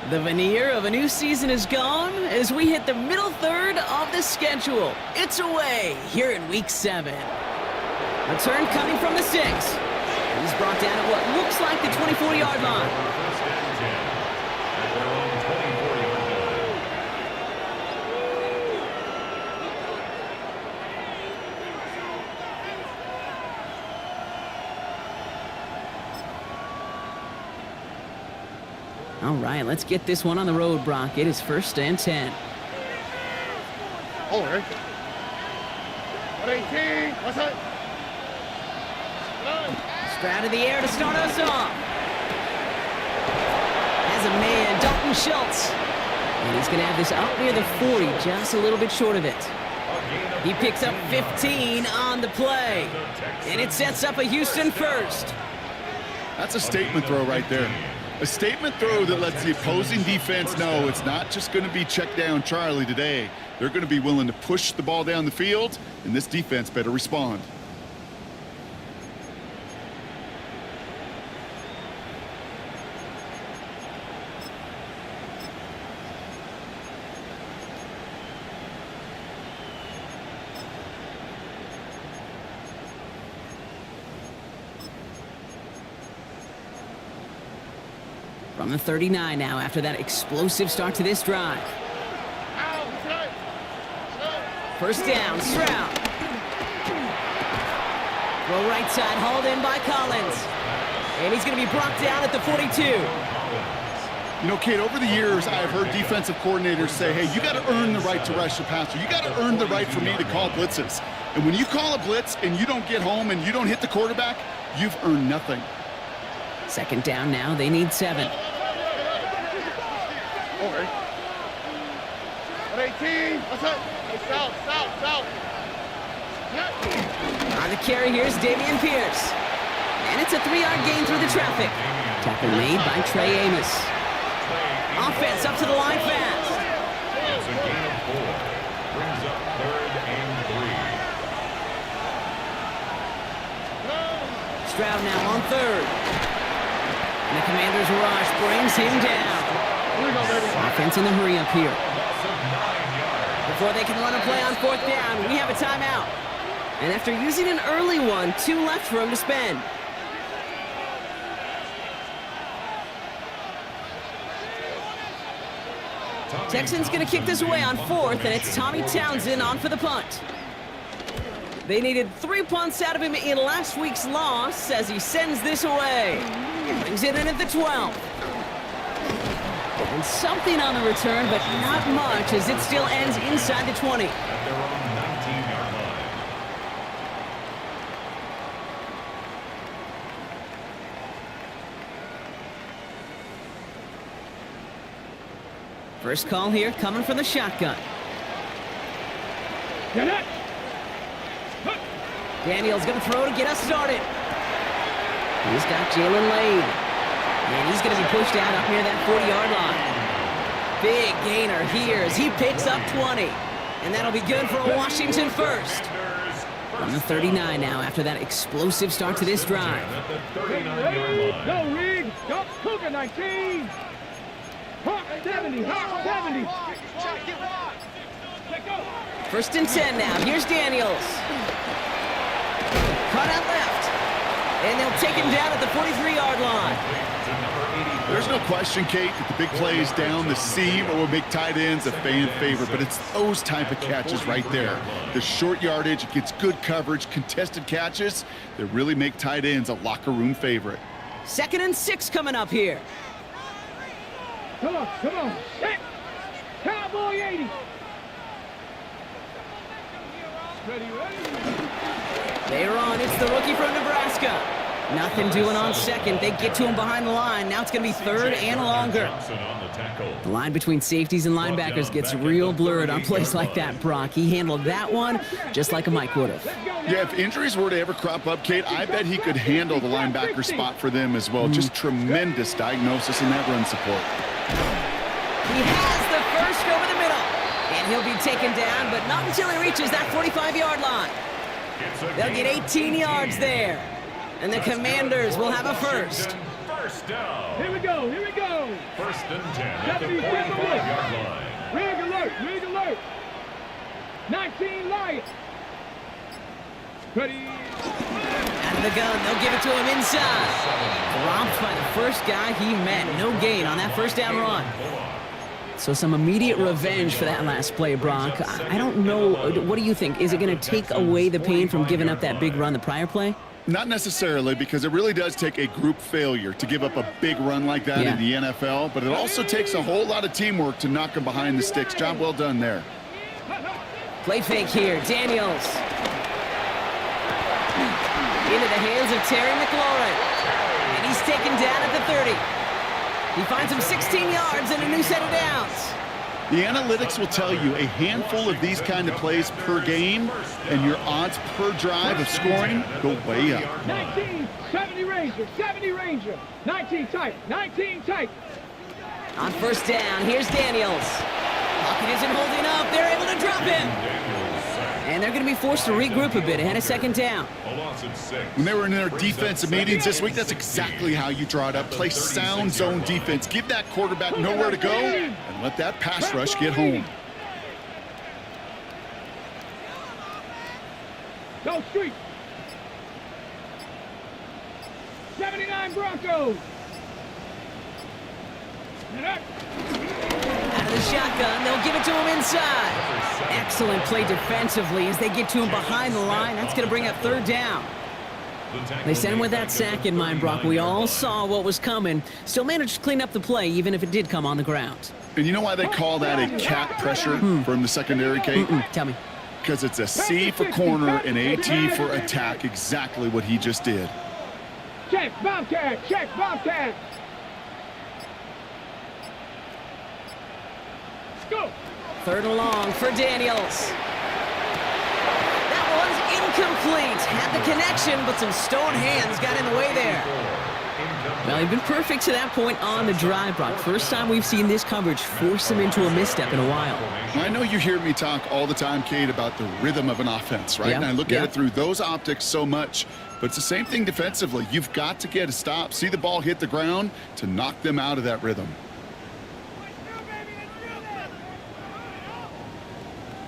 The veneer of a new season is gone as we hit the middle third of the schedule. It's away here in Week 7. Return coming from the 6. He's brought down at what looks like the 24-yard line. All right, let's get this one on the road, Brock. It is 1st and 10. Over. 18. What's that? Stroud of the air to start us off. Has a man, Dalton Schultz. And he's going to have this up near the 40, just a little bit short of it. He picks up 15 on the play. And it sets up a Houston first. That's a statement throw right there. A statement throw that lets the opposing defense know it's not just going to be check down Charlie today. They're going to be willing to push the ball down the field, and this defense better respond. From the 39 now after that explosive start to this drive. First down, Stroud. Throw right side, hauled in by Collins. And he's going to be brought down at the 42. You know, Kate, over the years, I've heard defensive coordinators say, hey, you got to earn the right to rush the passer. You got to earn the right for me to call blitzes. And when you call a blitz and you don't get home and you don't hit the quarterback, you've earned nothing. Second down now, they need 7. Over. 18. What's up? South. On the carry, here's Dameon Pierce. And it's a 3-yard gain through the traffic. Tackle made by Trey Amos. Offense up to the line fast. It's a gain of 4. Brings up 3rd and 3. Stroud now on 3rd. And the Commanders' rush brings him down. Offense in the hurry up here. Before they can run a play on 4th down, we have a timeout. And after using an early one, 2 left for him to spend. Texans going to kick this away on 4th, and it's Tommy Townsend on for the punt. They needed 3 punts out of him in last week's loss as he sends this away. Brings it in at the 12. And something on the return, but not much as it still ends inside the 20. At their own 19-yard line. First call here coming from the shotgun. Daniels going to throw to get us started. He's got Jalen Lane. And he's going to be pushed out up near that 40-yard line. Big gainer here as he picks up 20. And that'll be good for a Washington first. On the 39 now after that explosive start to this drive. At the 39-yard line. Go, Riggs. Go, Cougar 19. Hawk 70. Hawk 70. First and 10 now. Here's Daniels. Cut out left. And they'll take him down at the 43-yard line. There's no question, Kate, that the big plays down the seam or will make tight ends a fan favorite, but it's those type of catches right there. The short yardage, it gets good coverage, contested catches that really make tight ends a locker room favorite. 2nd and 6 coming up here. Come on. Set. Cowboy 80. Ready. They're on. It's the rookie from Nebraska. Nothing doing on 2nd. They get to him behind the line. Now it's going to be 3rd and longer. The line between safeties and linebackers gets real blurred on plays like that, Brock. He handled that one just like a Mike would have. Yeah, if injuries were to ever crop up, Kate, I bet he could handle the linebacker spot for them as well. Just tremendous diagnosis in that run support. He has the first over the middle. And he'll be taken down, but not until he reaches that 45-yard line. They'll get 18 yards there. And the Commanders will have a first. First down. Here we go. First and 10 at the 45-yard line. Rig alert. 19 Lions. Ready. Out of the gun, they'll give it to him inside. Romped by the first guy he met. No gain on that first down run. So some immediate revenge for that last play, Brock. I don't know. What do you think? Is it going to take away the pain from giving up that big run the prior play? Not necessarily, because it really does take a group failure to give up a big run like that in the NFL, but it also takes a whole lot of teamwork to knock them behind the sticks. Job well done there. Play fake here. Daniels. Into the hands of Terry McLaurin. And he's taken down at the 30. He finds him 16 yards and a new set of downs. The analytics will tell you a handful of these kind of plays per game, and your odds per drive of scoring go way up. 19, 70 Ranger. 19 tight. On first down, here's Daniels. Pocket isn't holding up. They're able to drop him. And they're going to be forced to regroup a bit ahead of 2nd down. When they were in their defensive meetings this week, that's exactly how you draw it up. Play sound zone defense. Give that quarterback nowhere to go and let that pass rush get home. Go street. 79 Broncos. Out of the shotgun, they'll give it to him inside. Excellent play defensively as they get to him behind the line. That's going to bring up 3rd down. They sent him with that sack in mind, Brock. We all saw what was coming. Still managed to clean up the play, even if it did come on the ground. And you know why they call that a cat pressure from the secondary, Kate? Tell me. Because it's a C for corner and AT for attack, exactly what he just did. Check Bobcat. 3rd and long for Daniels. That one's incomplete. Had the connection, but some stone hands got in the way there. Well, he'd been perfect to that point on the drive, Brock. First time we've seen this coverage force him into a misstep in a while. I know you hear me talk all the time, Kate, about the rhythm of an offense, right? And I look at it through those optics so much. But it's the same thing defensively. You've got to get a stop, see the ball hit the ground to knock them out of that rhythm.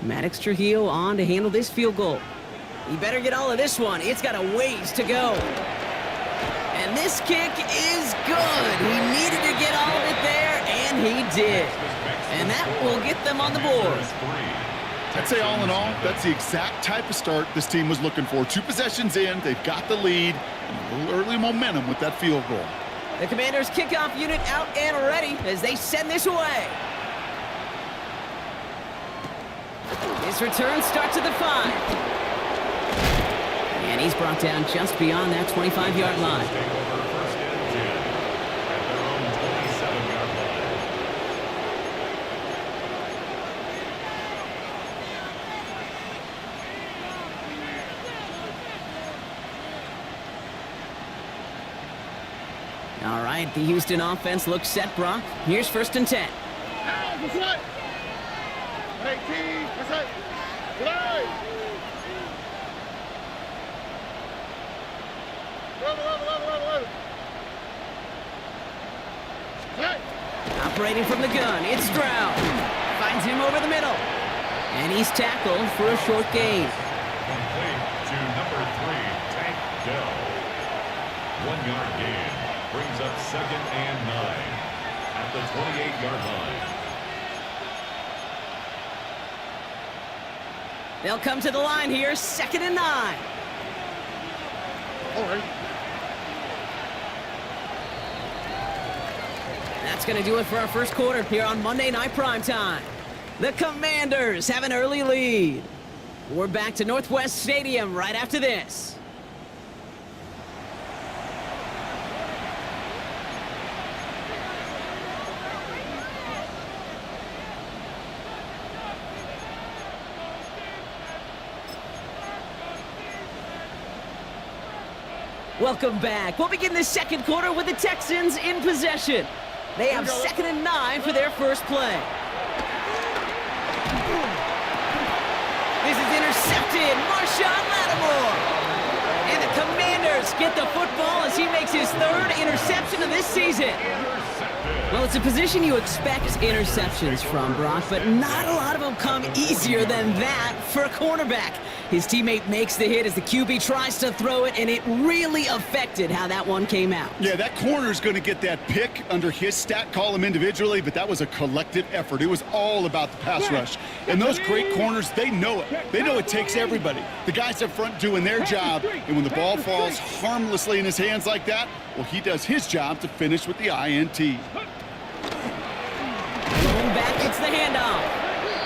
Maddox Trujillo on to handle this field goal. He better get all of this one. It's got a ways to go. And this kick is good. He needed to get all of it there, and he did. And that will get them on the board. I'd say all in all, that's the exact type of start this team was looking for. 2 possessions in, they've got the lead, and a little early momentum with that field goal. The Commanders' kickoff unit out and ready as they send this away. His return starts at the 5. And he's brought down just beyond that 25-yard line. Take over first and 10 at their own 27-yard line. All right, the Houston offense looks set, Brock. Here's first and 10. What's up? 18. What's up? Play. Operating from the gun, it's Stroud. Finds him over the middle. And he's tackled for a short gain. Complete to number 3, Tank Dell. 1-yard gain brings up 2nd and 9 at the 28-yard line. They'll come to the line here, 2nd and 9. All right. That's going to do it for our first quarter here on Monday Night Primetime. The Commanders have an early lead. We're back to Northwest Stadium right after this. Welcome back. We'll begin the second quarter with the Texans in possession. They have 2nd and 9 for their first play. This is intercepted. Marshawn Lattimore. And the Commanders get the football as he makes his 3rd interception of this season. Well, it's a position you expect interceptions from, Brock, but not a lot of them come easier than that for a cornerback. His teammate makes the hit as the QB tries to throw it, and it really affected how that one came out. Yeah, that corner's going to get that pick under his stat column individually, but that was a collective effort. It was all about the pass rush. And those great corners, they know it. They know it takes everybody. The guys up front doing their job, and when the ball falls harmlessly in his hands like that, well, he does his job to finish with the INT. Going back, it's the handoff.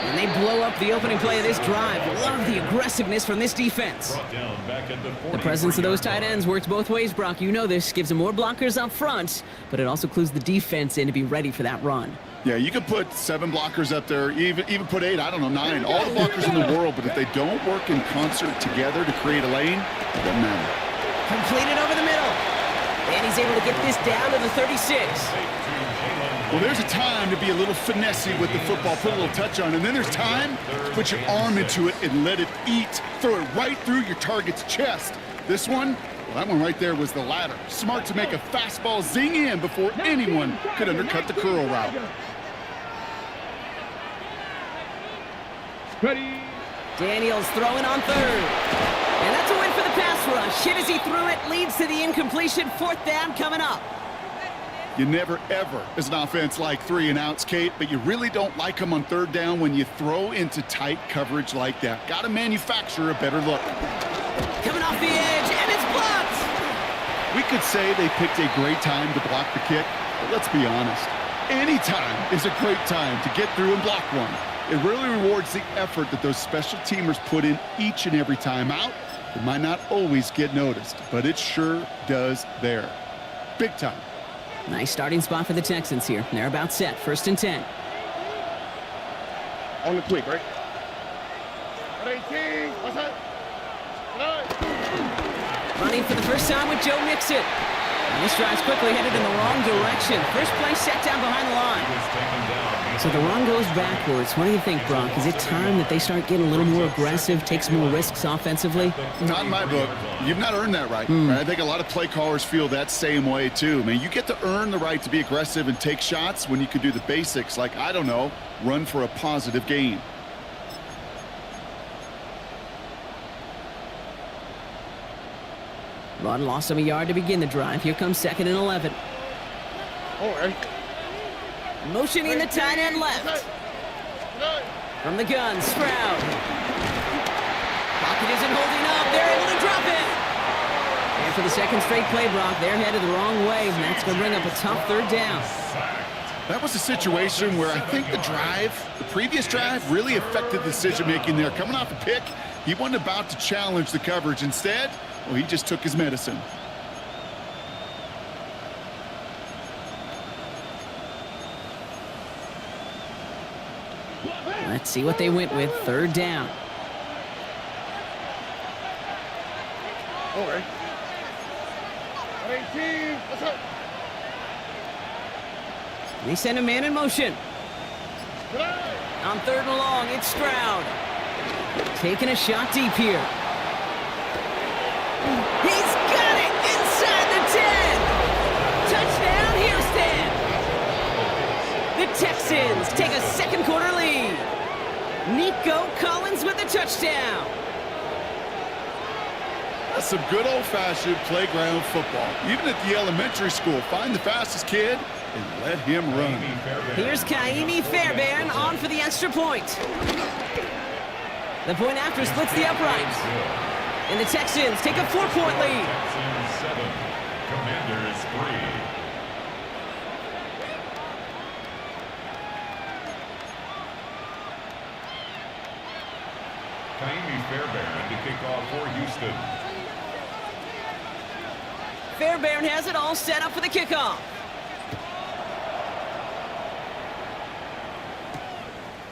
And they blow up the opening play of this drive. Love the aggressiveness from this defense. Brought down back at the 40. The presence of those tight ends works both ways, Brock. You know this. Gives them more blockers up front, but it also clues the defense in to be ready for that run. Yeah, you could put 7 blockers up there, even put 8, I don't know, 9, all the blockers in the world, but if they don't work in concert together to create a lane, it doesn't matter. Completed over the middle. And he's able to get this down to the 36. Well, there's a time to be a little finessey with the football, put a little touch on, and then there's time to put your arm into it and let it eat. Throw it right through your target's chest. This one, well, that one right there was the ladder. Smart to make a fastball zing in before anyone could undercut the curl route. Ready. Daniels throwing on 3rd. And that's a win for the pass rush. Hit as he threw it, leads to the incompletion. 4th down coming up. You never, ever, as an offense, like 3 and outs, Kate, but you really don't like them on 3rd down when you throw into tight coverage like that. Got to manufacture a better look. Coming off the edge, and it's blocked. We could say they picked a great time to block the kick, but let's be honest. Any time is a great time to get through and block one. It really rewards the effort that those special teamers put in each and every time out. It might not always get noticed, but it sure does there. Big time. Nice starting spot for the Texans here. They're about set. 1st and 10. On the quick, right? 18. What's that? Running for the first time with Joe Mixon. And this drive's quickly headed in the wrong direction. First play set down behind the line. So the run goes backwards. What do you think, Brock? Is it time that they start getting a little more aggressive, take some more risks offensively? Not in my book. You've not earned that right. I think a lot of play callers feel that same way, too. I mean, you get to earn the right to be aggressive and take shots when you could do the basics, like, I don't know, run for a positive gain. Run lost him a yard to begin the drive. Here comes 2nd and 11. All right. Motioning the tight end left. From the gun, Stroud. Pocket isn't holding up. They're able to drop it. And for the second straight play, Brock, they're headed the wrong way, and that's going to bring up a tough third down. That was a situation where I think the previous drive, really affected the decision-making there. Coming off a pick, he wasn't about to challenge the coverage. Instead, well, he just took his medicine. Let's see what they went with. Third down. All right. 18. What's up? They send a man in motion. On third and long, it's Stroud. Taking a shot deep here. He's got it inside the 10. Touchdown, Houston. The Texans take a second quarter lead. Nico Collins with the touchdown. That's some good old-fashioned playground football. Even at the elementary school, find the fastest kid and let him run. Here's Kaimi Fairbairn on for the extra point. The point after splits the uprights. And the Texans take a 4-point lead. Texans 7, Commanders 3. Kaimi Fairbairn to kick off for Houston. Fairbairn has it all set up for the kickoff.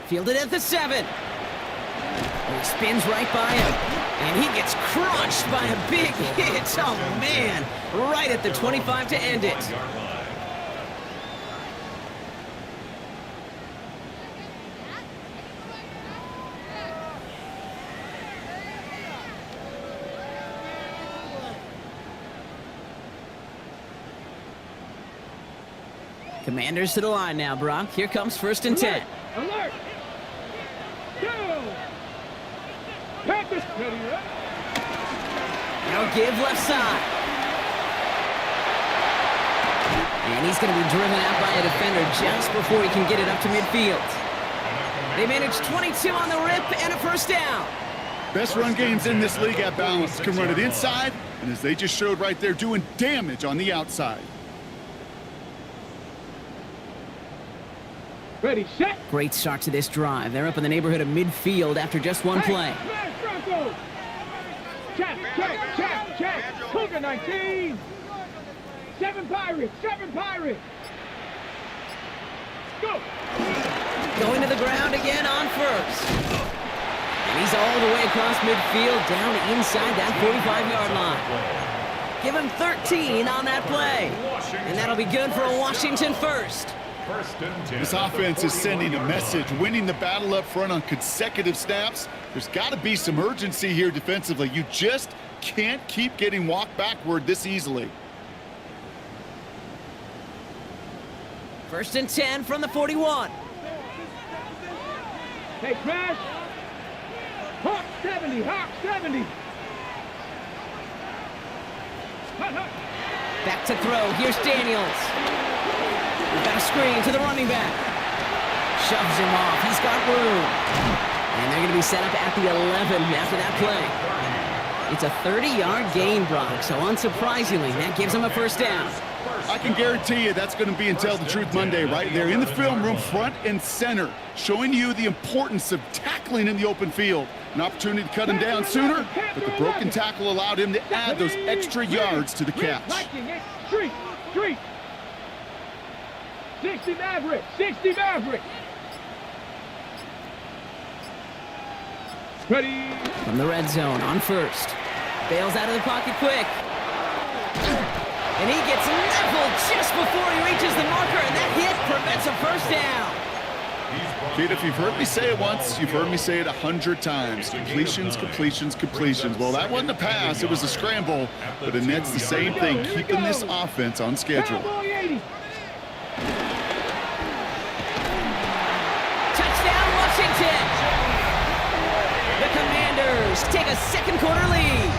Fielded at the 7. He spins right by him. And he gets crushed by a big hit. Oh, man. Right at the 25 to end it. Commanders to the line now, Brock. Here comes 1st and 10. Alert! Go! Panthers ready, right? Now give left side. And he's going to be driven out by a defender just before he can get it up to midfield. They managed 22 on the rip and a first down. Best run games in this league at balance. Can run it inside, and as they just showed right there, doing damage on the outside. Ready, set. Great start to this drive. They're up in the neighborhood of midfield after just one play. Smash Bronco. Check. Cougar 19. 7 Pirates. Go. Going to the ground again on first. And he's all the way across midfield down inside that 45-yard line. Give him 13 on that play. And that'll be good for a Washington first. This offense is sending a message, winning the battle up front on consecutive snaps. There's got to be some urgency here defensively. You just can't keep getting walked backward this easily. 1st and 10 from the 41. Hey, Crash. Hawk 70. Back to throw. Here's Daniels. We've got a screen to the running back. Shoves him off. He's got room. And they're going to be set up at the 11 after that play. It's a 30-yard gain, Brock, so unsurprisingly, that gives them a first down. I can guarantee you that's going to be in Tell the Truth Monday right there in the film room, front and center, showing you the importance of tackling in the open field. An opportunity to cut him down sooner, but the broken tackle allowed him to add those extra yards to the catch. Street. 60 Maverick. Ready. From the red zone on first. Bails out of the pocket quick. And he gets leveled just before he reaches the marker, and that hit prevents a first down. Kid, if you've heard me say it once, you've heard me say it 100 times. Completions. Well, that wasn't a pass. It was a scramble. But it nets the same thing, keeping this offense on schedule. Touchdown, Washington. The Commanders take a second quarter lead.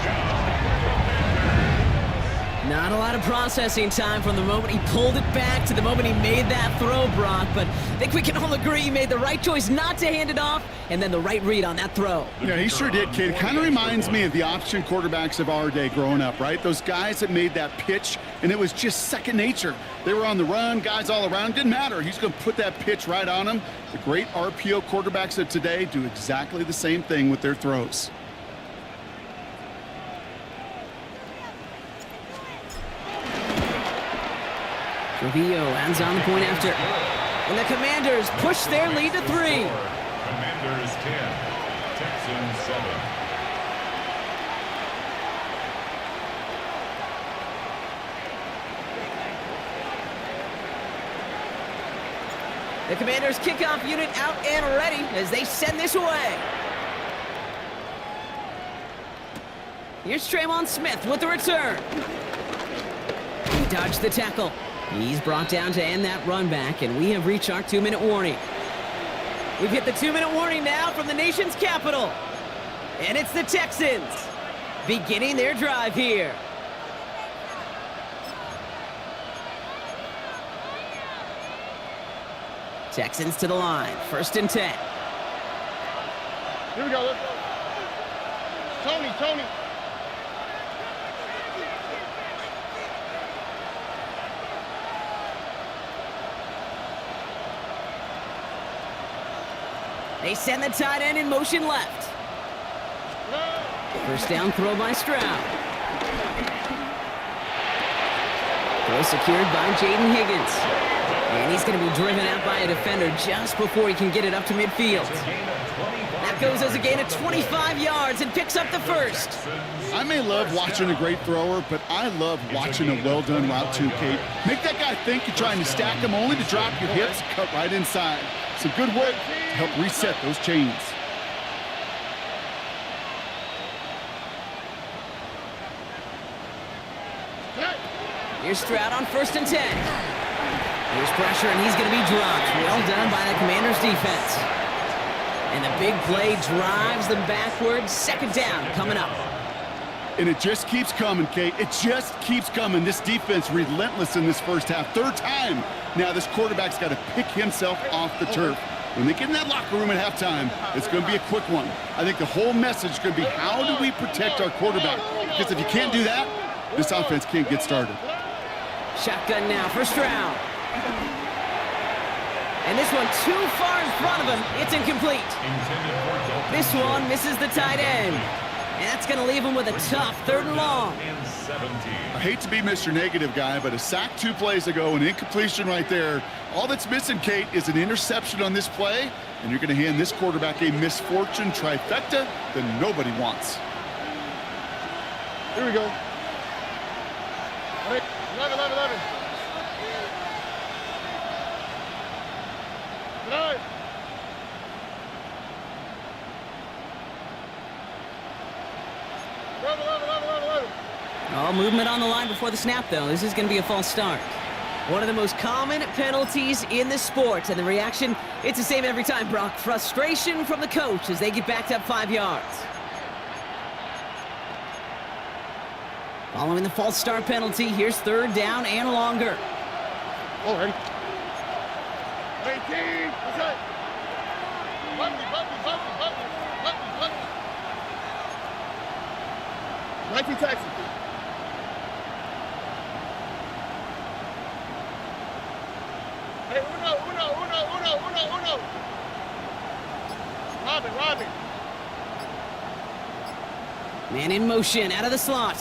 Not a lot of processing time from the moment he pulled it back to the moment he made that throw, Brock. But I think we can all agree he made the right choice not to hand it off, and then the right read on that throw. Yeah, he sure did, kid. It kind of reminds me of the option quarterbacks of our day growing up, right? Those guys that made that pitch, and it was just second nature. They were on the run, guys all around. Didn't matter. He's going to put that pitch right on him. The great RPO quarterbacks of today do exactly the same thing with their throws. Trujillo ends on the point after. And the Commanders push their lead to 3. Commanders 10, Texans 7. The Commanders kickoff unit out and ready as they send this away. Here's Tremont Smith with the return. He dodged the tackle. He's brought down to end that run back, and we have reached our 2-minute warning. We've hit the 2-minute warning now from the nation's capital. And it's the Texans beginning their drive here. Texans to the line, 1st and 10. Here we go, let's go. Tony. They send the tight end in motion left. 1st down throw by Stroud. Throw secured by Jaden Higgins. And he's going to be driven out by a defender just before he can get it up to midfield. That goes as a gain of 25 yards and picks up the 1st. I may love watching a great thrower, but I love watching a well-done route too, Kate. Make that guy think you're trying to stack him only to drop your hips, cut right inside. Some good work to help reset those chains. Here's Stroud on 1st and 10. Here's pressure, and he's going to be dropped. Well done by the Commanders' defense. And the big play drives them backwards. 2nd down coming up. And it just keeps coming, Kate. It just keeps coming. This defense relentless in this first half. 3rd time now this quarterback's got to pick himself off the turf. When they get in that locker room at halftime, it's going to be a quick one. I think the whole message is going to be, how do we protect our quarterback? Because if you can't do that, this offense can't get started. Shotgun now for Stroud. And this one too far in front of him. It's incomplete. This one misses the tight end. And that's going to leave him with a tough 3rd and long. I hate to be Mr. Negative guy, but a sack 2 plays ago, an incompletion right there. All that's missing, Kate, is an interception on this play, and you're going to hand this quarterback a misfortune trifecta that nobody wants. Here we go. 11. All movement on the line before the snap, though. This is going to be a false start. One of the most common penalties in the sport, and the reaction, it's the same every time, Brock. Frustration from the coach as they get backed up 5 yards. Following the false start penalty, here's 3rd down and longer. Already. 18. What's that? Bumpy. 19 Texas. Hey, uno. Robin. Man in motion, out of the slot.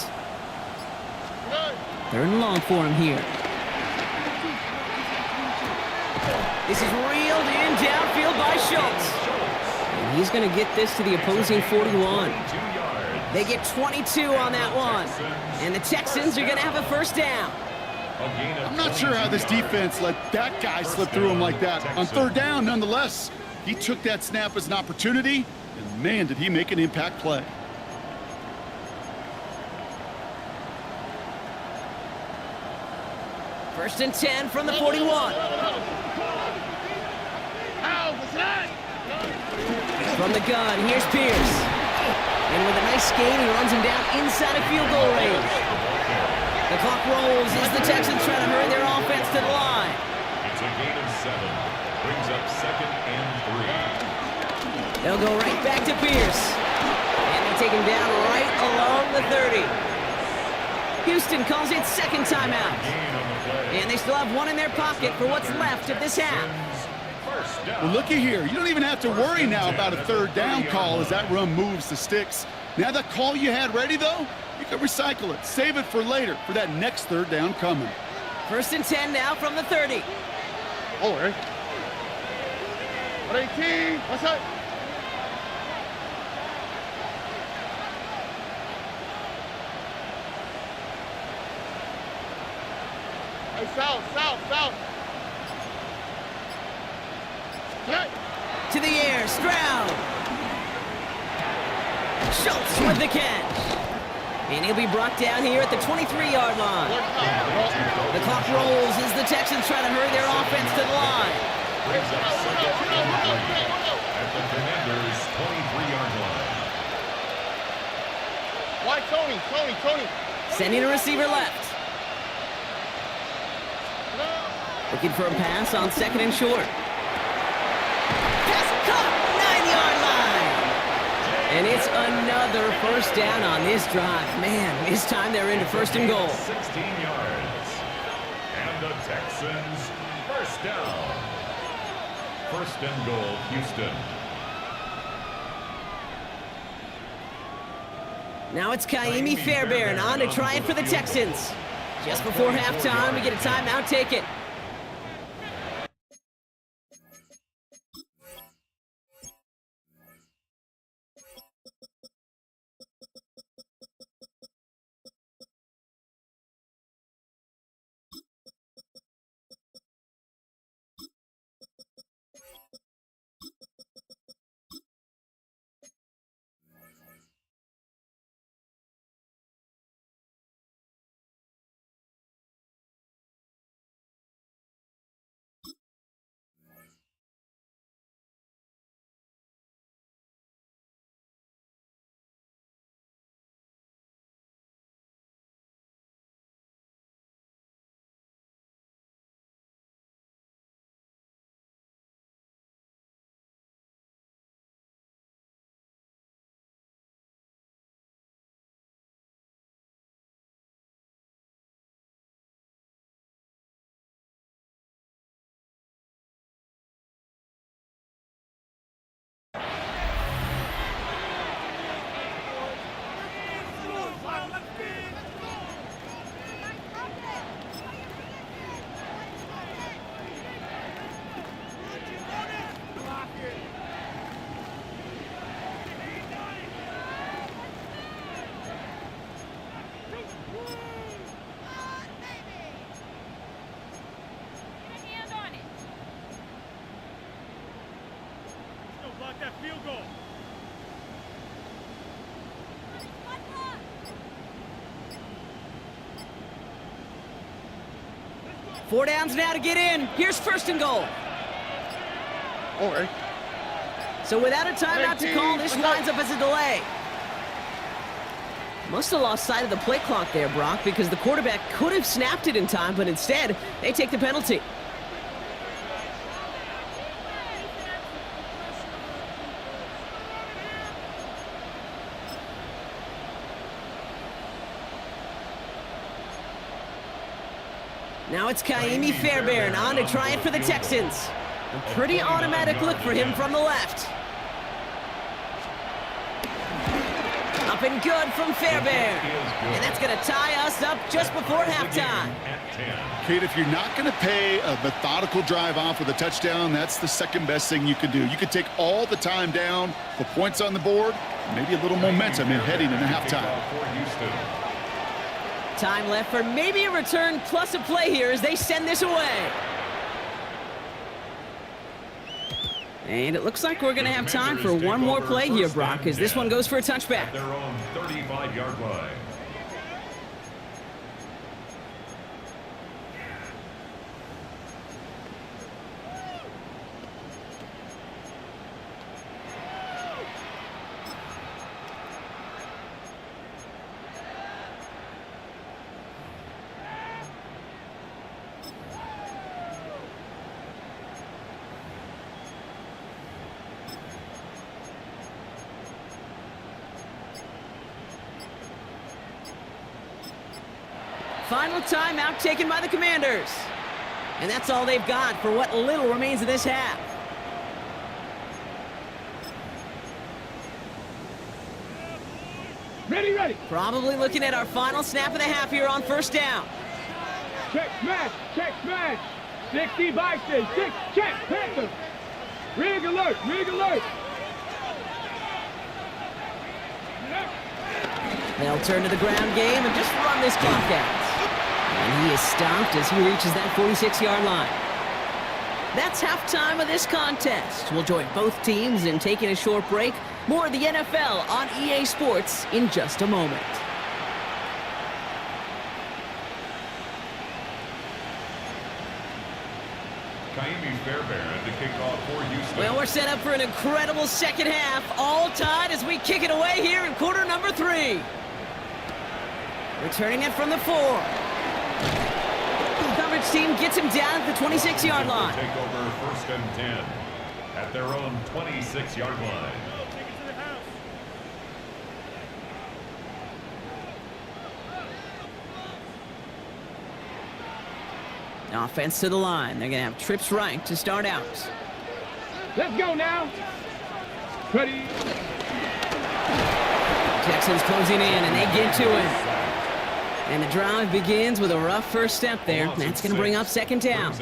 3rd and long for him here. This is reeled in downfield by Schultz. And he's going to get this to the opposing 41. They get 22 on that one. And the Texans are going to have a 1st down. I'm not sure how this defense let that guy slip through him like that. On 3rd down, nonetheless, he took that snap as an opportunity, and man, did he make an impact play. First and 10 from the 41. From the gun, here's Pierce. And with a nice gain, he runs him down inside of field goal range. The clock rolls as the Texans try to hurry their offense to the line. It's a gain of 7. Brings up 2nd and 3. They'll go right back to Pierce. And they take him down right along the 30. Houston calls it second timeout. And they still have one in their pocket for what's left of this half. Well, looky here. You don't even have to worry now about a third down call as that run moves the sticks. Now that call you had ready, though, you can recycle it. Save it for later for that next third down coming. 1st and 10 now from the 30. Oh, right. 18. What's up? Hey, south. Hey. To the air, Stroud. Schultz with the catch. And he'll be brought down here at the 23-yard line. The clock rolls as the Texans try to hurry their offense to the line. Brings up 2nd and 3 at the Commanders' 23-yard line. Why Tony? Sending a receiver left. Looking for a pass on 2nd and short. Pass caught, 9-yard line. And it's another first down on this drive. Man, this time they're into 1st and goal. 16 yards. And the Texans first down. 1st and goal, Houston. Now it's Kaimi Fairbairn on to try it for the Texans. Just before halftime, we get a timeout taken. That field goal. 4 downs now to get in. Here's 1st and goal. All right. So without a timeout to call, this winds up as a delay. Must have lost sight of the play clock there, Brock, because the quarterback could have snapped it in time, but instead, they take the penalty. Now it's Kaimi Fairbairn on to try it for the Texans. A pretty automatic look for him from the left. Up and good from Fairbairn. And that's going to tie us up just before halftime. Kate, if you're not going to pay a methodical drive off with a touchdown, that's the second best thing you can do. You could take all the time down, the points on the board, maybe a little momentum in heading into halftime. Time left for maybe a return plus a play here as they send this away. And it looks like we're going to have time for one more play here, Brock, as this one goes for a touchback. Their own 35-yard line. Final timeout taken by the Commanders. And that's all they've got for what little remains of this half. Ready, ready. Probably looking at our final snap of the half here on first down. Check, smash, check, smash. 60 Bison, 6, check, Panther. Rig alert, rig alert. They'll turn to the ground game and just run this clock out. And he is stopped as he reaches that 46-yard line. That's halftime of this contest. We'll join both teams in taking a short break. More of the NFL on EA Sports in just a moment. Fairbairn to kick off for Houston. Well, we're set up for an incredible second half. All tied as we kick it away here in quarter number 3. Returning it from the 4. The coverage team gets him down at the 26-yard line. Take over first and 10 at their own 26-yard line. Offense to the line. They're going to have trips right to start out. Let's go now. Ready. Texans closing in, and they get to him. And the drive begins with a rough first step there. That's going to bring up second down.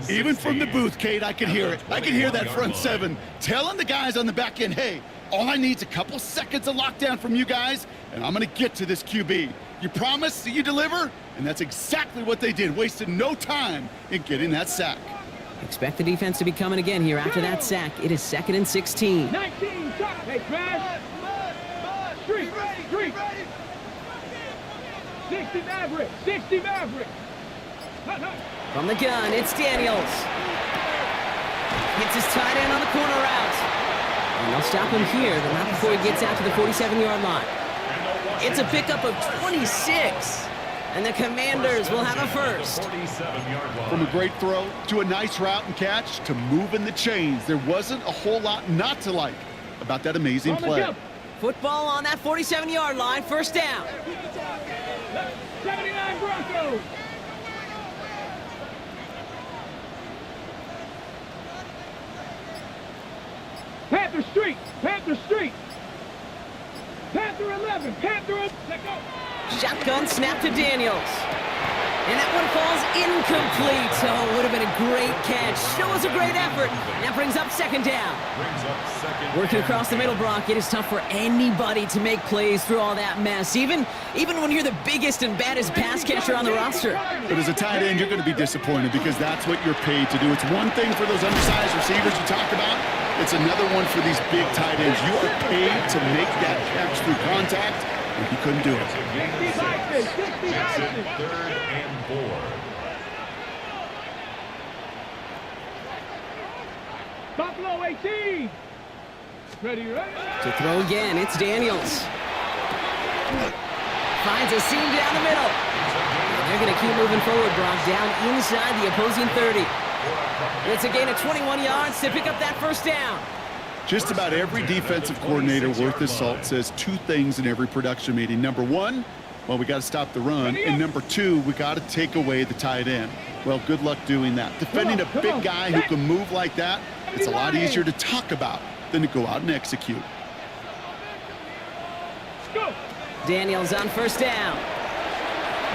Even from the booth, Kate, I can hear it. I can hear that front 7 telling the guys on the back end, hey, all I need is a couple seconds of lockdown from you guys, and I'm going to get to this QB. You promise that you deliver? And that's exactly what they did, wasted no time in getting that sack. Expect the defense to be coming again here after that sack. It is 2nd and 16. 19, shot. Hey, smash. Street, street. 60 Maverick, 60 Maverick. From the gun, it's Daniels. Hits his tight end on the corner route. And they'll stop him here, but not before he gets out to the 47-yard line. It's a pickup of 26. And the Commanders will have a first. From a great throw to a nice route and catch to moving the chains, there wasn't a whole lot not to like about that amazing play. Football on that 47-yard line, first down. 79 Broncos. Panther Street, Panther Street. Panther 11, Panther, let's go. Shotgun snap to Daniels. And that one falls incomplete. So it would have been a great catch. Show us a great effort. That brings up second down. Working across the middle, Brock, it is tough for anybody to make plays through all that mess, even when you're the biggest and baddest pass catcher on the roster. But as a tight end, you're going to be disappointed because that's what you're paid to do. It's one thing for those undersized receivers you talk about. It's another one for these big tight ends. You are paid to make that catch through contact, and he couldn't do it. 60 Bison. 3rd and 4. Buffalo 18. Ready, ready. To throw again, it's Daniels. Finds a seam down the middle. And they're going to keep moving forward, Brock, down inside the opposing 30. It's a gain of 21 yards to pick up that first down. Just about every defensive coordinator worth his salt says 2 things in every production meeting. Number 1, well, we got to stop the run. And number 2, we got to take away the tight end. Well, good luck doing that. Defending a big guy who can move like that, it's a lot easier to talk about than to go out and execute. Daniels on first down.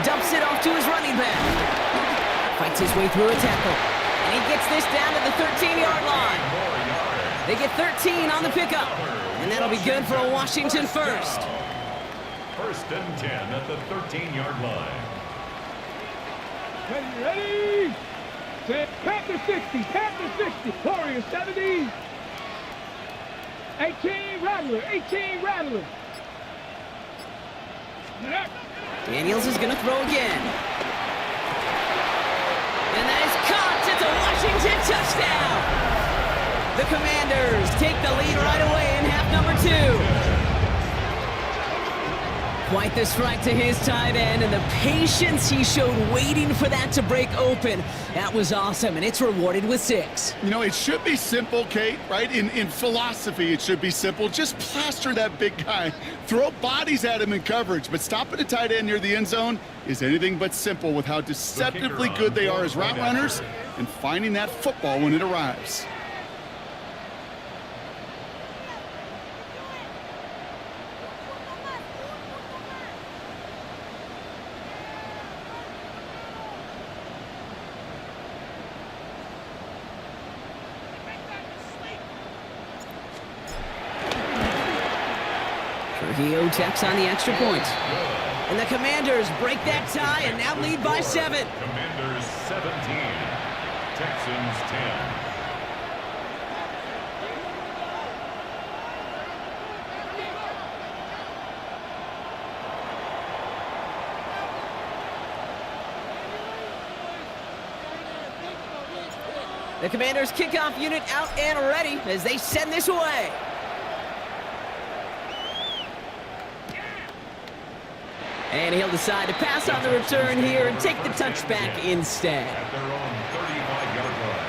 Dumps it off to his running back. Fights his way through a tackle. And he gets this down to the 13-yard line. They get 13 on the pickup. And that'll be good for a Washington first. 1st and 10 at the 13-yard line. Ready, ready. Panther 60, Panther 60. Warriors 70. 18 Rattler, 18 Rattler. Daniels is going to throw again. And that is caught. It's a Washington touchdown. The Commanders take the lead right away in half number 2. Quite the strike to his tight end, and the patience he showed waiting for that to break open. That was awesome, and it's rewarded with 6. You know, it should be simple, Kate, right? In philosophy, it should be simple. Just plaster that big guy. Throw bodies at him in coverage, but stopping a tight end near the end zone is anything but simple with how deceptively good they are as route runners and finding that football when it arrives. HOU checks on the extra point. And the Commanders break that tie and now lead by 7. Commanders 17, Texans 10. The Commanders kickoff unit out and ready as they send this away. And he'll decide to pass on the return here and take the touchback instead. At their own 35-yard line.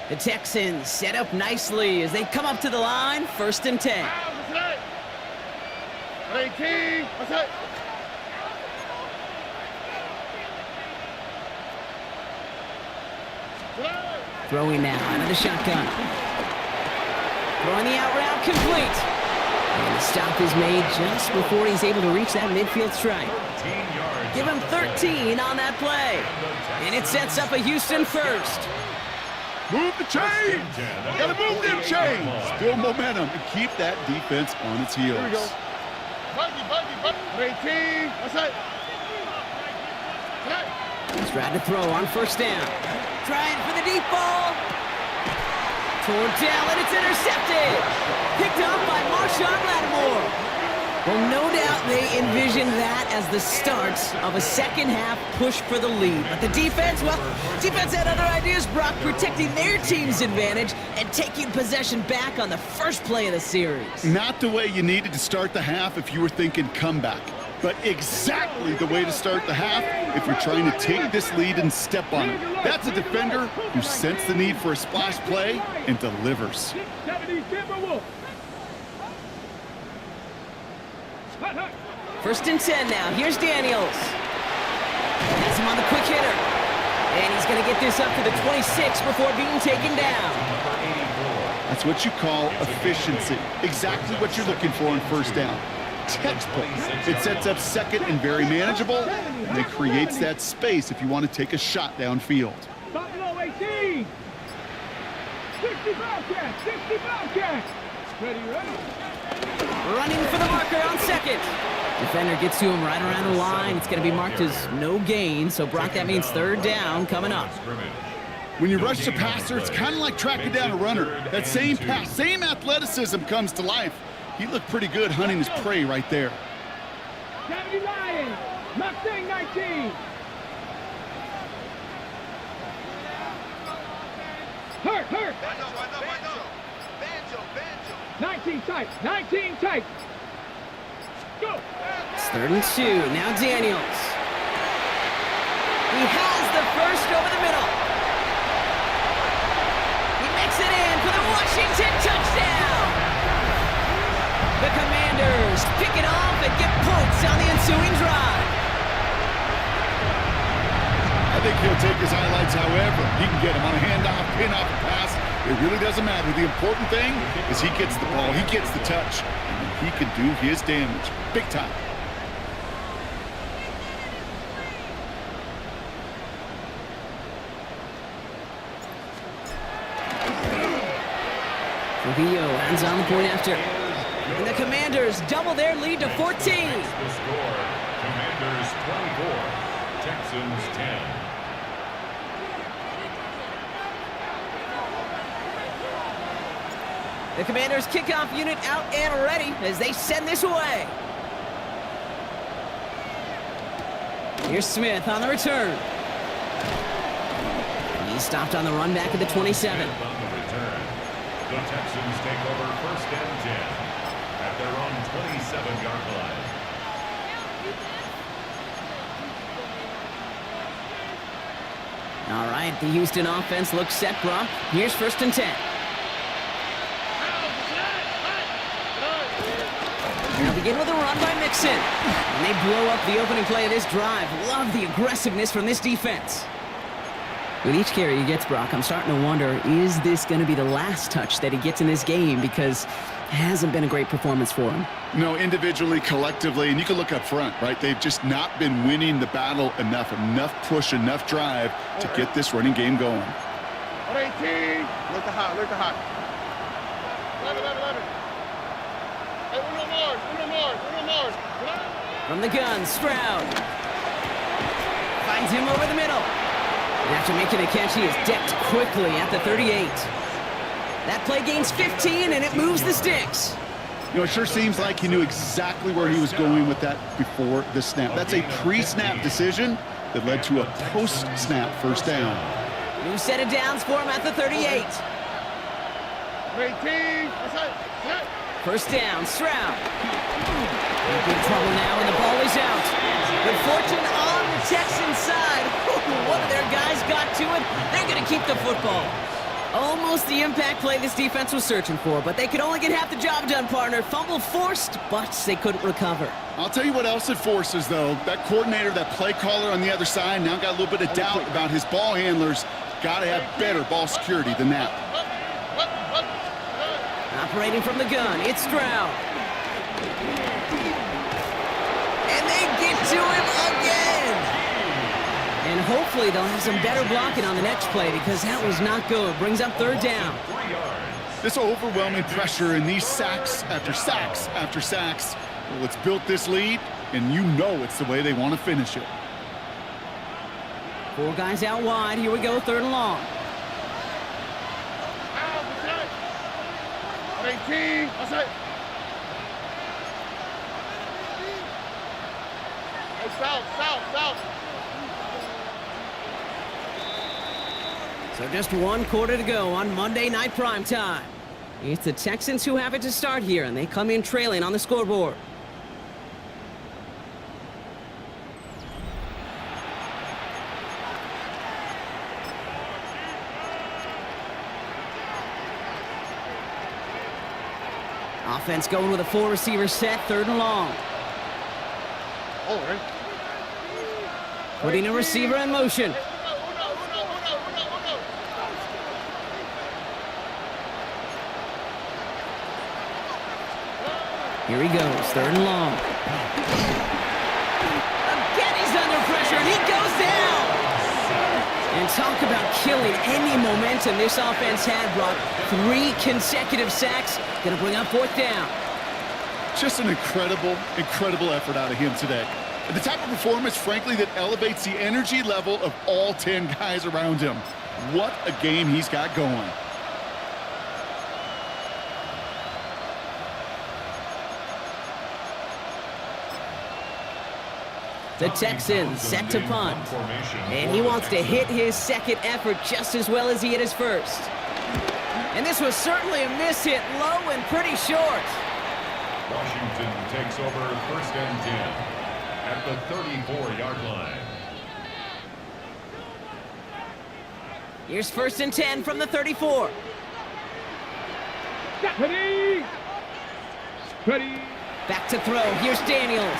The Texans set up nicely as they come up to the line, 1st and 10. 18. What's that? Throwing now out of the shotgun. Throwing the out route complete. And the stop is made just before he's able to reach that midfield strike. 13 yards. Give him 13 on that play. And it sets up a Houston first. Move the chains! Gotta move them chains! Build momentum and keep that defense on its heels. Here we go. Buggy. 18. What's that? He's tried to throw on 1st down. Trying for the deep ball. Toward down, and it's intercepted. Picked up by Marshawn Lattimore. Well, no doubt they envisioned that as the start of a second-half push for the lead. But the defense, well, defense had other ideas, Brock, protecting their team's advantage and taking possession back on the first play of the series. Not the way you needed to start the half if you were thinking comeback, but exactly the way to start the half if you're trying to take this lead and step on it. That's a defender who sensed the need for a splash play and delivers. 70 Timberwolves. 1st and 10 now. Here's Daniels. Has him on the quick hitter. And he's going to get this up to the 26 before being taken down. That's what you call efficiency. Exactly what you're looking for on 1st down. Textbook. It sets up 2nd and very manageable, and it creates that space if you want to take a shot downfield. Buffalo 18. 60 Bobcats. 60 Bobcats. Ready. Running for the marker on 2nd. Defender gets to him right around the line. It's going to be marked as no gain. So, Brock, that means 3rd down coming up. When you rush the passer, it's kind of like tracking down a runner. That same pass, same athleticism comes to life. He looked pretty good hunting his prey right there. 70 Lions. Mustang 19. Hurt. 19 tight. 19 tight. Go. It's 3rd and 2. Now Daniels. He has the first over the middle. He makes it in for the Washington touchdown. The Commanders pick it off and get points on the ensuing drive. I think he'll take his highlights however he can get him on a handoff, pin off, a pass. It really doesn't matter. The important thing is he gets the ball, he gets the touch, and he can do his damage big time. Trujillo ends on the point after. And the Commanders double their lead to 14. The score, Commanders 24, Texans 10. The Commanders kickoff unit out and ready as they send this away. Here's Smith on the return. He's stopped on the run back at the 27. On the return, the Texans take over 1st and 10 at their own 27-yard line. All right, the Houston offense looks set, Brock. Here's 1st and 10. They'll begin with a run by Mixon. And they blow up the opening play of this drive. Love the aggressiveness from this defense. With each carry he gets, Brock, I'm starting to wonder, is this going to be the last touch that he gets in this game? Because it hasn't been a great performance for him. No, individually, collectively, and you can look up front, right? They've just not been winning the battle enough push, enough drive to get this running game going. 18. Look the hot, look the hot. 11. Hey, Uno Mars. From the gun, Stroud. Finds him over the middle. And after making a catch, he is decked quickly at the 38. That play gains 15, and it moves the sticks. You know, it sure seems like he knew exactly where he was going with that before the snap. That's a pre-snap decision that led to a post-snap first down. New set of downs for him at the 38. 18. First down, Stroud. In big trouble now, and the ball is out. Good fortune on the Texans side. One of their guys got to it. They're going to keep the football. Almost the impact play this defense was searching for, but they could only get half the job done, partner. Fumble forced, but they couldn't recover. I'll tell you what else it forces, though. That coordinator, that play caller on the other side, now got a little bit of doubt about his ball handlers. Got to have better ball security than that. Operating from the gun, it's Stroud. And they get to him again. And hopefully they'll have some better blocking on the next play because that was not good. Brings up 3rd down. This overwhelming pressure and these sacks after sacks after sacks, well, it's built this lead, and you know it's the way they want to finish it. 4 guys out wide. Here we go, 3rd and long. 18. Hey, south. So just 1 quarter to go on Monday Night Primetime. It's the Texans who have it to start here, and they come in trailing on the scoreboard. Offense going with a 4-receiver set, 3rd and long. All right. Putting a receiver in motion. Here he goes, 3rd and long. Again, he's under pressure, and he goes down! And talk about killing any momentum this offense had, Brock. 3 consecutive sacks, gonna bring up 4th down. Just an incredible effort out of him today. The type of performance, frankly, that elevates the energy level of all 10 guys around him. What a game he's got going. The Texans set to punt. And he wants to hit his second effort just as well as he hit his first. And this was certainly a miss hit, low and pretty short. Washington takes over 1st and 10 at the 34-yard line. Here's 1st and 10 from the 34. Ready. Back to throw. Here's Daniels.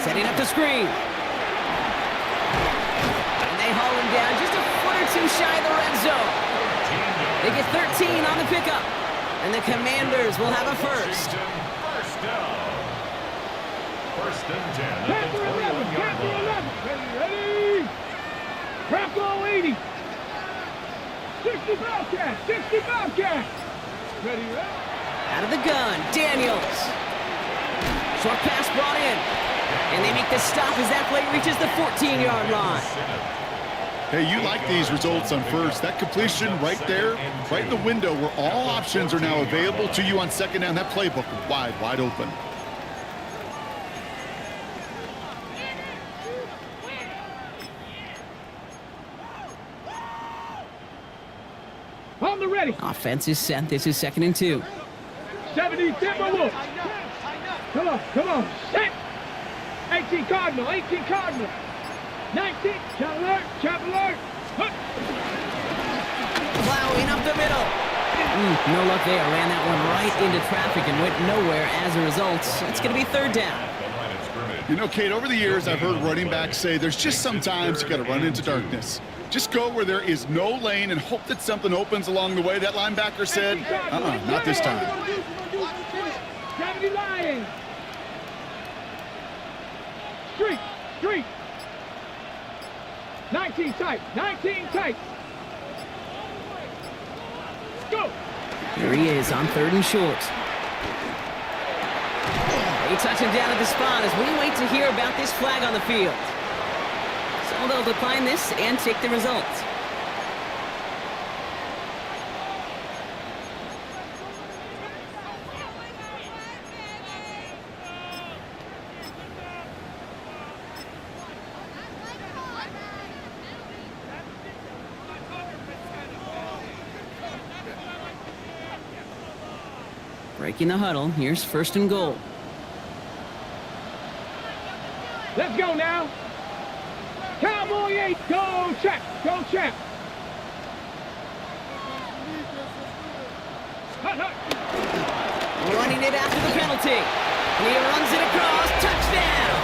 Setting up the screen. And they haul him down just a foot or 2 shy of the red zone. They get 13 on the pickup. And the Commanders will have a first. First down. 1st and 10 at the 21-yard line. Ready. Crackle 80. 60 Bobcat. Ready. Out of the gun, Daniels. Short pass brought in. And they make the stop as that play reaches the 14-yard line. Hey, you like these results on first. That completion right there, right in the window where all options are now available to you on 2nd down. That playbook wide open. ready. Offense is set. This is 2nd and 2. 70 Timberwolves. Come on. Set. 18 Cardinal. 19. Chop alert. Plowing up the middle. No luck there. Ran that one right into traffic and went nowhere as a result. It's going to be 3rd down. You know, Kate, over the years, I've heard running backs say there's just sometimes you got to run into darkness. Just go where there is no lane and hope that something opens along the way. That linebacker said, not this time. 70 Lions. Street. 19 tight. Go. Here he is on 3rd and short. They touch him down at the spot as we wait to hear about this flag on the field. So they'll decline this and take the result. Breaking the huddle. Here's 1st and goal. Let's go now. Cowboy 8. Go check. Running it after the penalty. And he runs it across. Touchdown!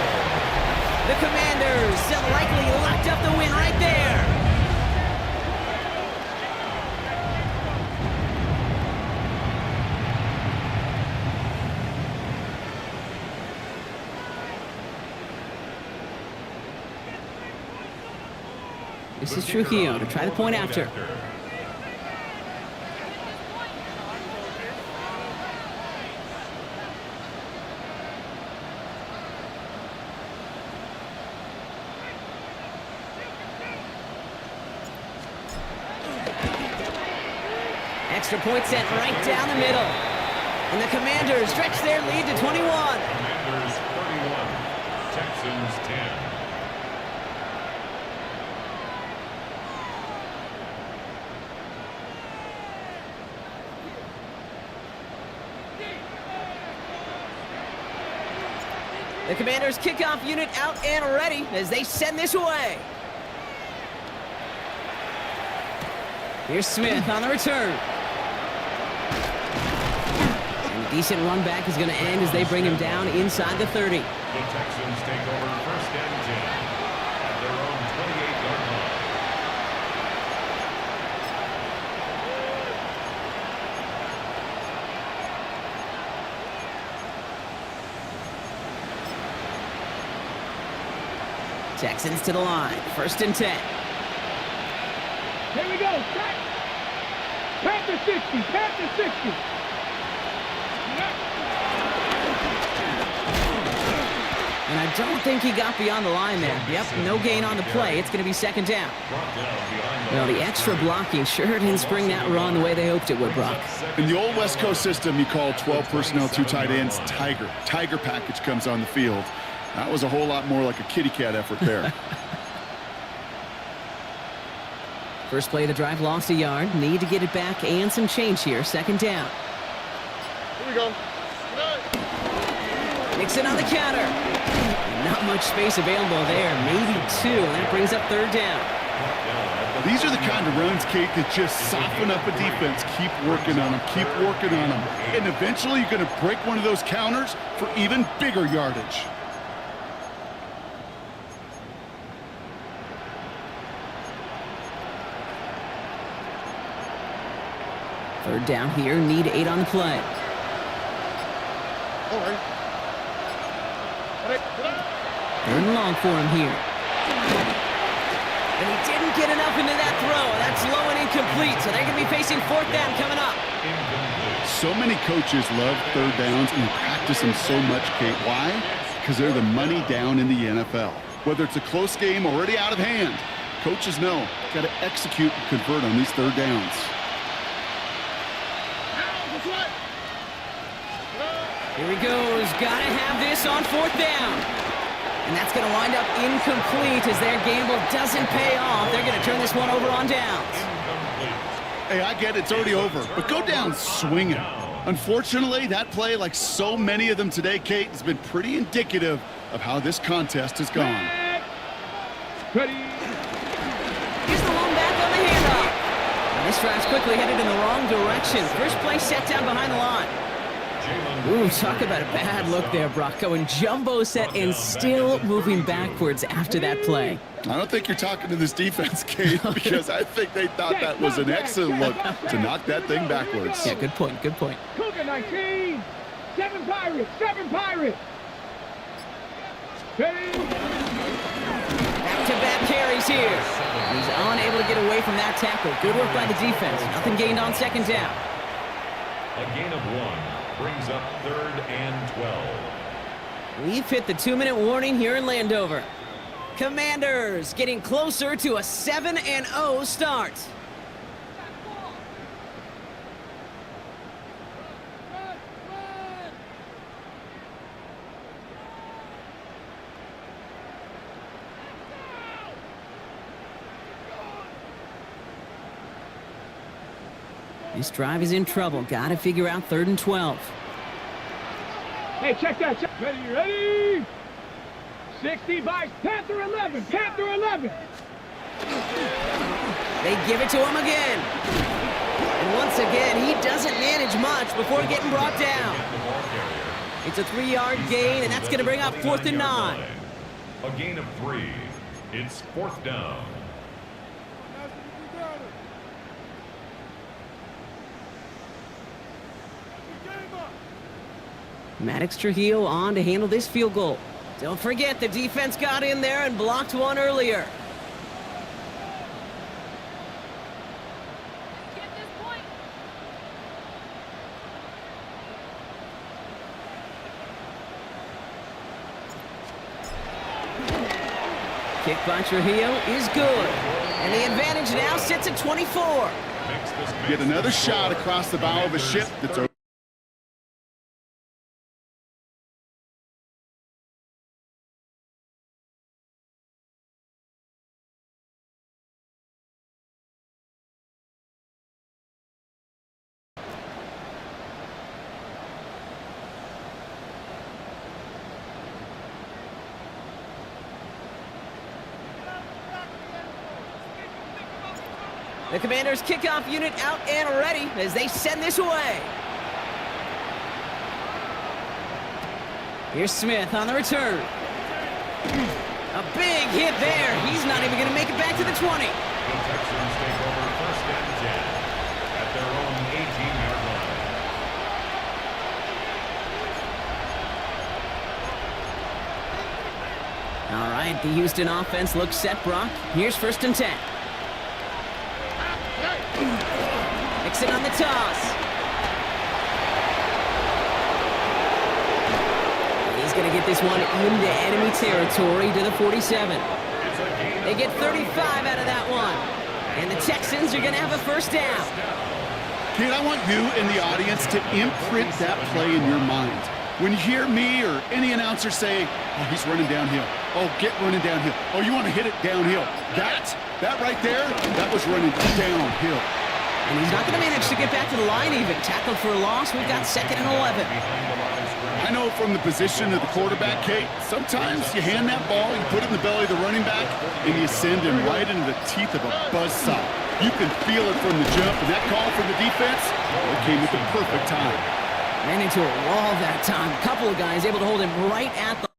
The Commanders likely locked up the win right there. This is Trujillo to try the point after. Extra point set right down the middle. And the Commanders stretch their lead to 21. Commanders 31, Texans 10. The Commanders' kickoff unit out and ready as they send this away. Here's Smith on the return. And a decent run back is going to end as they bring him down inside the 30. The Texans take over 1st and 10 at their own 28-yard line. Texans to the line. 1st and 10. Here we go. Set. Panther 60. And I don't think he got beyond the line there. Yep, no gain on the play. It's going to be 2nd down. Well, the extra blocking sure didn't spring that run the way they hoped it would, Brock. In the old West Coast system, you call 12 personnel, 2 tight ends, Tiger. Tiger package comes on the field. That was a whole lot more like a kitty cat effort there. First play of the drive lost a yard. Need to get it back and some change here. 2nd down. Here we go. Nixon on the counter. Not much space available there. Maybe 2. And that brings up 3rd down. These are the kind of runs, Kate, that just soften up a defense. Keep working on them. And eventually you're going to break one of those counters for even bigger yardage. Third down here. Need 8 on the play. All right. 3rd and long for him here. And he didn't get enough into that throw. That's low and incomplete. So they're going to be facing 4th down coming up. So many coaches love 3rd downs and practice them so much, Kate. Why? Because they're the money down in the NFL. Whether it's a close game already out of hand, coaches know got to execute and convert on these 3rd downs. Here he goes. Got to have this on 4th down. And that's going to wind up incomplete as their gamble doesn't pay off. They're going to turn this one over on downs. Hey, I get it's already over, but go down swinging. Unfortunately, that play, like so many of them today, Kate, has been pretty indicative of how this contest has gone. Ready. Here's the long back on the handoff. And this drive's quickly headed in the wrong direction. First play set down behind the line. Ooh, talk about a bad look there, Brock. Going jumbo set and still moving backwards after that play. I don't think you're talking to this defense, Kate, because I think they thought that was an excellent look to knock that thing backwards. Yeah, good point, good point. Cougar 19. 7 Pirates. 7 Pirates. Ready. Back-to-back carries here. He's unable to get away from that tackle. Good work by the defense. Nothing gained on second down. A gain of 1 brings up 3rd and 12. We've hit the 2-minute warning here in Landover. Commanders getting closer to a 7-0 start. This drive is in trouble. Got to figure out 3rd and 12. Hey, check that. Check. Ready, ready. 60 by Panther 11. Panther 11. They give it to him again. And once again, he doesn't manage much before getting brought down. It's a 3-yard gain, and that's going to bring up 4th and 9. A gain of 3. It's 4th down. Maddox Trujillo on to handle this field goal. Don't forget, the defense got in there and blocked one earlier. Kick by Trujillo is good. And the advantage now sits at 24. Get another shot across the bow of a ship that's over. The Commanders' kickoff unit out and ready as they send this away. Here's Smith on the return. A big hit there. He's not even going to make it back to the 20. The Texans take over 1st and 10 at their own 18-yard line. All right, the Houston offense looks set, Brock. Here's 1st and 10. Mixon on the toss. He's going to get this one into enemy territory to the 47. They get 35 out of that one. And the Texans are going to have a 1st down. Kate, I want you and the audience to imprint that play in your mind. When you hear me or any announcer say, oh, he's running downhill. Oh, get running downhill. Oh, you want to hit it downhill. That right there, that was running downhill. And he's not going to manage to get back to the line even. Tackled for a loss. We've got 2nd and 11. I know from the position of the quarterback, Kate, sometimes you hand that ball, you put it in the belly of the running back, and you send him right into the teeth of a buzzsaw. You can feel it from the jump, and that call from the defense, it came at the perfect time. Ran into a wall that time. A couple of guys able to hold him right at the